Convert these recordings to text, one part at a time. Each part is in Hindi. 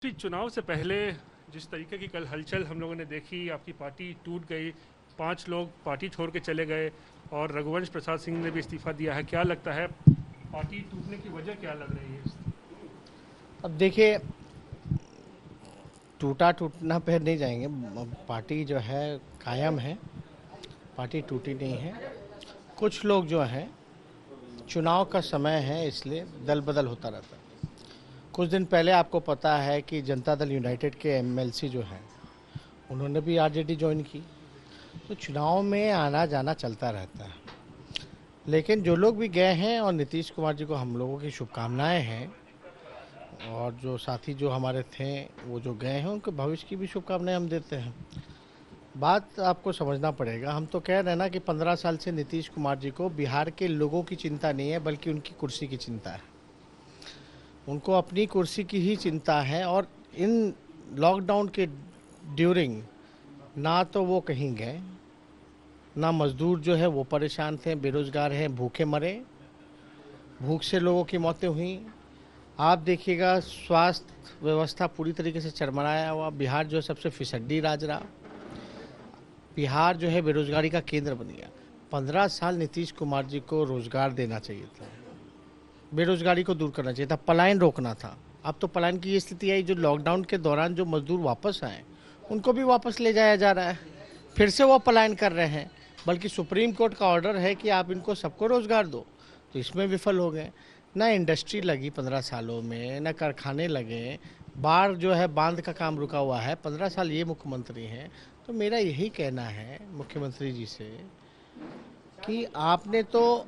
जी, चुनाव से पहले जिस तरीके की कल हलचल हम लोगों ने देखी, आपकी पार्टी टूट गई, 5 लोग पार्टी छोड़ के चले गए और रघुवंश प्रसाद सिंह ने भी इस्तीफा दिया है। क्या लगता है पार्टी टूटने की वजह क्या लग रही है? अब देखिए, टूटा टूटना पे नहीं जाएंगे। पार्टी जो है कायम है, पार्टी टूटी नहीं है। कुछ लोग जो हैं, चुनाव का समय है इसलिए दल बदल होता रहता है। कुछ दिन पहले आपको पता है कि जनता दल यूनाइटेड के एमएलसी जो हैं, उन्होंने भी आरजेडी ज्वाइन की। तो चुनाव में आना जाना चलता रहता है। लेकिन जो लोग भी गए हैं, और नीतीश कुमार जी को हम लोगों की शुभकामनाएं हैं, और जो साथी जो हमारे थे वो जो गए हैं उनके भविष्य की भी शुभकामनाएं हम देते हैं। बात आपको समझना पड़ेगा। हम तो कह रहे हैं ना कि 15 साल से नीतीश कुमार जी को बिहार के लोगों की चिंता नहीं है, बल्कि उनकी कुर्सी की चिंता है। उनको अपनी कुर्सी की ही चिंता है। और इन लॉकडाउन के ड्यूरिंग ना तो वो कहीं गए, ना मजदूर जो है वो परेशान थे, बेरोजगार हैं, भूखे मरे, भूख से लोगों की मौतें हुई। आप देखिएगा, स्वास्थ्य व्यवस्था पूरी तरीके से चरमराया हुआ। बिहार जो है सबसे फिसड्डी राज रहा। बिहार जो है बेरोजगारी का केंद्र बन गया। 15 साल नीतीश कुमार जी को रोजगार देना चाहिए था, बेरोजगारी को दूर करना चाहिए था, पलायन रोकना था। अब तो पलायन की ये स्थिति आई, जो लॉकडाउन के दौरान जो मजदूर वापस आए उनको भी वापस ले जाया जा रहा है। फिर से वो पलायन कर रहे हैं, बल्कि सुप्रीम कोर्ट का ऑर्डर है कि आप इनको सबको रोजगार दो। तो इसमें विफल हो गए। ना इंडस्ट्री लगी 15 सालों में, ना कारखाने लगे। बाढ़ जो है, बांध का काम रुका हुआ है। 15 साल ये मुख्यमंत्री हैं। तो मेरा यही कहना है मुख्यमंत्री जी से कि आपने तो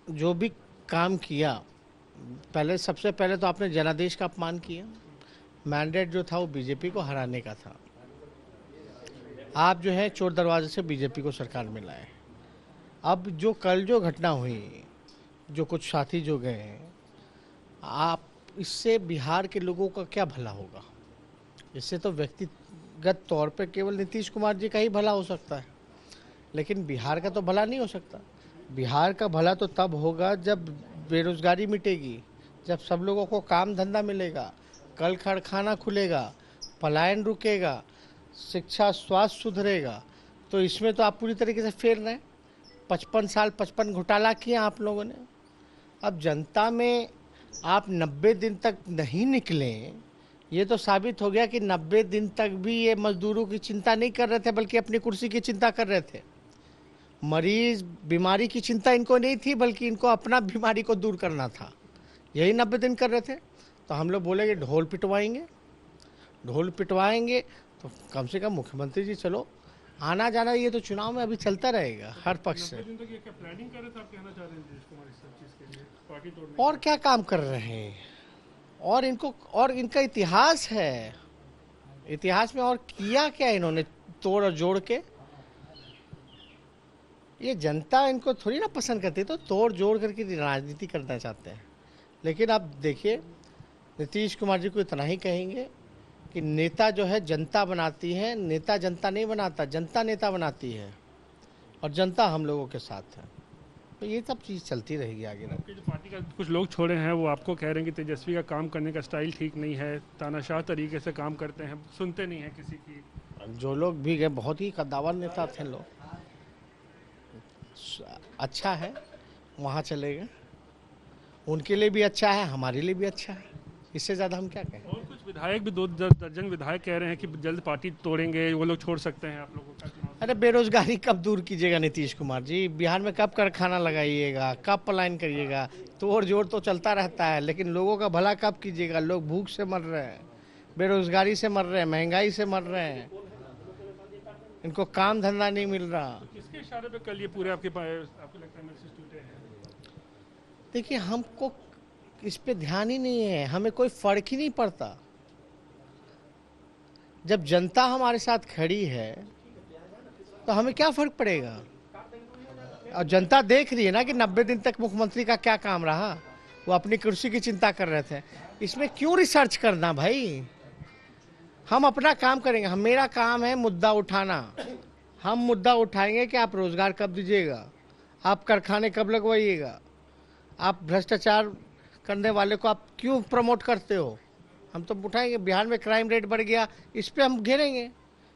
जो भी काम किया, पहले सबसे पहले तो आपने जनादेश का अपमान किया। मैंडेट जो था वो बीजेपी को हराने का था। आप जो है चोर दरवाजे से बीजेपी को सरकार में लाए। अब जो कल जो घटना हुई, जो कुछ साथी जो गए, आप इससे बिहार के लोगों का क्या भला होगा? इससे तो व्यक्तिगत तौर पे केवल नीतीश कुमार जी का ही भला हो सकता है, लेकिन बिहार का तो भला नहीं हो सकता। बिहार का भला तो तब होगा जब बेरोजगारी मिटेगी, जब सब लोगों को काम धंधा मिलेगा, कल कारखाना खुलेगा, पलायन रुकेगा, शिक्षा स्वास्थ्य सुधरेगा। तो इसमें तो आप पूरी तरीके से फेल रहे हैं। 55 साल 55 घोटाला किए आप लोगों ने। अब जनता में आप 90 दिन तक नहीं निकले, ये तो साबित हो गया कि 90 दिन तक भी ये मजदूरों की चिंता नहीं कर रहे थे, बल्कि अपनी कुर्सी की चिंता कर रहे थे। मरीज बीमारी की चिंता इनको नहीं थी, बल्कि इनको अपना बीमारी को दूर करना था। यही 90 दिन कर रहे थे। तो हम लोग बोलेंगे ढोल पिटवाएंगे, ढोल पिटवाएंगे। तो कम से कम मुख्यमंत्री जी, चलो आना जाना ये तो चुनाव में अभी चलता रहेगा हर पक्ष से। 90 दिन तक ये क्या प्लानिंग कर रहे थे? आप कहना चाह रहे हैं नीतीश कुमार इस सब चीज़ के लिए, पार्टी तोड़ने और के क्या काम कर रहे हैं? और इनको, और इनका इतिहास है। इतिहास में और किया क्या इन्होंने तोड़ और जोड़ के? ये जनता इनको थोड़ी ना पसंद करती, तो तोड़ जोड़ करके राजनीति करना चाहते हैं। लेकिन आप देखिए, नीतीश कुमार जी को इतना ही कहेंगे कि नेता जो है जनता बनाती है, नेता जनता नहीं बनाता, जनता नेता बनाती है। और जनता हम लोगों के साथ है। तो ये सब चीज़ चलती रहेगी आगे ना। आपकी जो पार्टी का कुछ लोग छोड़े हैं वो आपको कह रहे हैं कि तेजस्वी का काम करने का स्टाइल ठीक नहीं है, तानाशाह तरीके से काम करते हैं, सुनते नहीं हैं किसी की। जो लोग भी गए, बहुत ही कद्दावर नेता थे लोग। अच्छा है, वहाँ चले गए। उनके लिए भी अच्छा है, हमारे लिए भी अच्छा है। इससे ज़्यादा हम क्या कहें? और कुछ विधायक भी 2 दर्जन विधायक कह रहे हैं कि जल्द पार्टी तोड़ेंगे, वो लोग छोड़ सकते हैं आप लोगों का चुनाव। अरे बेरोजगारी कब दूर कीजिएगा नीतीश कुमार जी? बिहार में कब कारखाना लगाइएगा, कब पलायन करिएगा? तोड़ जोड़ तो चलता रहता है, लेकिन लोगों का भला कब कीजिएगा? लोग भूख से मर रहे हैं, बेरोजगारी से मर रहे हैं, महंगाई से मर रहे हैं, इनको काम धंधा नहीं मिल रहा। तो किसके इशारे पे कल ये पूरे आपको लगता है मैसेज टूटे हैं? देखिए, हमको इस पे ध्यान ही नहीं है, हमें कोई फर्क ही नहीं पड़ता। जब जनता हमारे साथ खड़ी है तो हमें क्या फर्क पड़ेगा? और जनता देख रही है ना कि 90 दिन तक मुख्यमंत्री का क्या काम रहा। वो अपनी कुर्सी की चिंता कर रहे थे। इसमें क्यों रिसर्च करना भाई? हम अपना काम करेंगे। हम, मेरा काम है मुद्दा उठाना। हम मुद्दा उठाएंगे कि आप रोजगार कब दीजिएगा, आप कारखाने कब लगवाइएगा, आप भ्रष्टाचार करने वाले को आप क्यों प्रमोट करते हो? हम तो उठाएंगे। बिहार में क्राइम रेट बढ़ गया, इस पे हम घेरेंगे,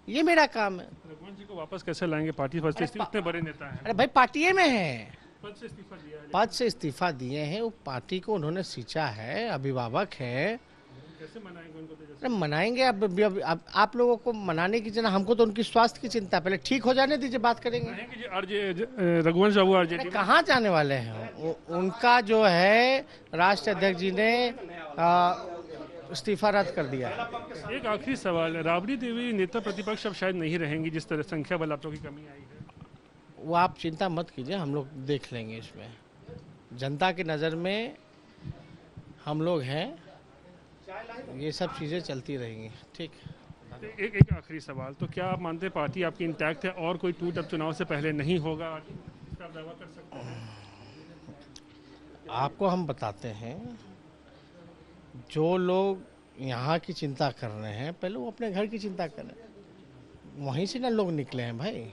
ये मेरा काम है। रघुवंश जी को वापस कैसे लाएंगे पार्टी पर से? इतने बड़े नेता हैं, अरे भाई पार्टी में है, पद से इस्तीफा दिया है, पद से इस्तीफा दिए हैं, वो पार्टी को उन्होंने सींचा है, अभिभावक है। कैसे मनाएंगे उनको? तेजस्वी अरे मनाएंगे। अब आप लोगों को मनाने की जना, हमको तो उनकी स्वास्थ्य की चिंता है, पहले ठीक हो जाने दीजिए, बात करेंगे। कहेंगे जी रघुवंश बाबू आरजेडी अरे कहाँ जाने वाले हैं उनका जो है राष्ट्रीय अध्यक्ष जी ने इस्तीफा रद्द कर दिया है। एक आखिरी सवाल, राबड़ी देवी नेता प्रतिपक्ष अब शायद नहीं रहेंगी, जिस तरह संख्या बल आप लोगों की कमी आई है। वो आप चिंता मत कीजिए, हम लोग देख लेंगे। इसमें जनता की नज़र में हम लोग हैं, ये सब चीज़ें चलती रहेंगी। ठीक। एक आखिरी सवाल, तो क्या आप मानते हैं पार्टी आपकी इंटैक्ट है और कोई टूट अब चुनाव से पहले नहीं होगा? इसका आप दावा कर सकते हैं? आपको हम बताते हैं, जो लोग यहाँ की चिंता कर रहे हैं, पहले वो अपने घर की चिंता करें। वहीं से ना लोग निकले हैं भाई,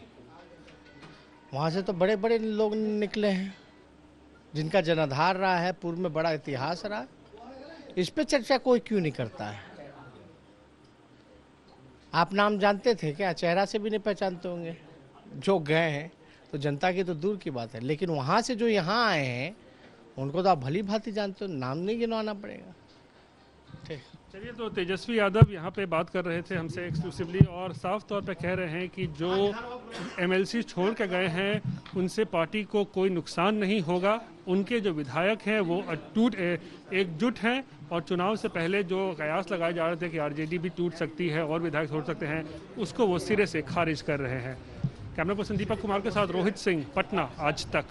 वहाँ से तो बड़े बड़े लोग निकले हैं, जिनका जनाधार रहा है, पूर्व में बड़ा इतिहास रहा। इस पे चर्चा कोई क्यों नहीं करता है? आप नाम जानते थे क्या? चेहरा से भी नहीं पहचानते होंगे। जो गए हैं तो जनता की तो दूर की बात है, लेकिन वहाँ से जो यहाँ आए हैं उनको तो आप भली भांति जानते हो, नाम नहीं गिनवाना पड़ेगा। ठीक। चलिए, तो तेजस्वी यादव यहाँ पे बात कर रहे थे हमसे एक्सक्लूसिवली और साफ तौर पे कह रहे हैं कि जो एमएलसी छोड़ के गए हैं उनसे पार्टी को कोई नुकसान नहीं होगा। उनके जो विधायक हैं वो एकजुट हैं और चुनाव से पहले जो कयास लगाए जा रहे थे कि आरजेडी भी टूट सकती है और विधायक छोड़ सकते हैं, उसको वो सिरे से खारिज कर रहे हैं। कैमरा पर्सन दीपक कुमार के साथ रोहित सिंह, पटना, आज तक।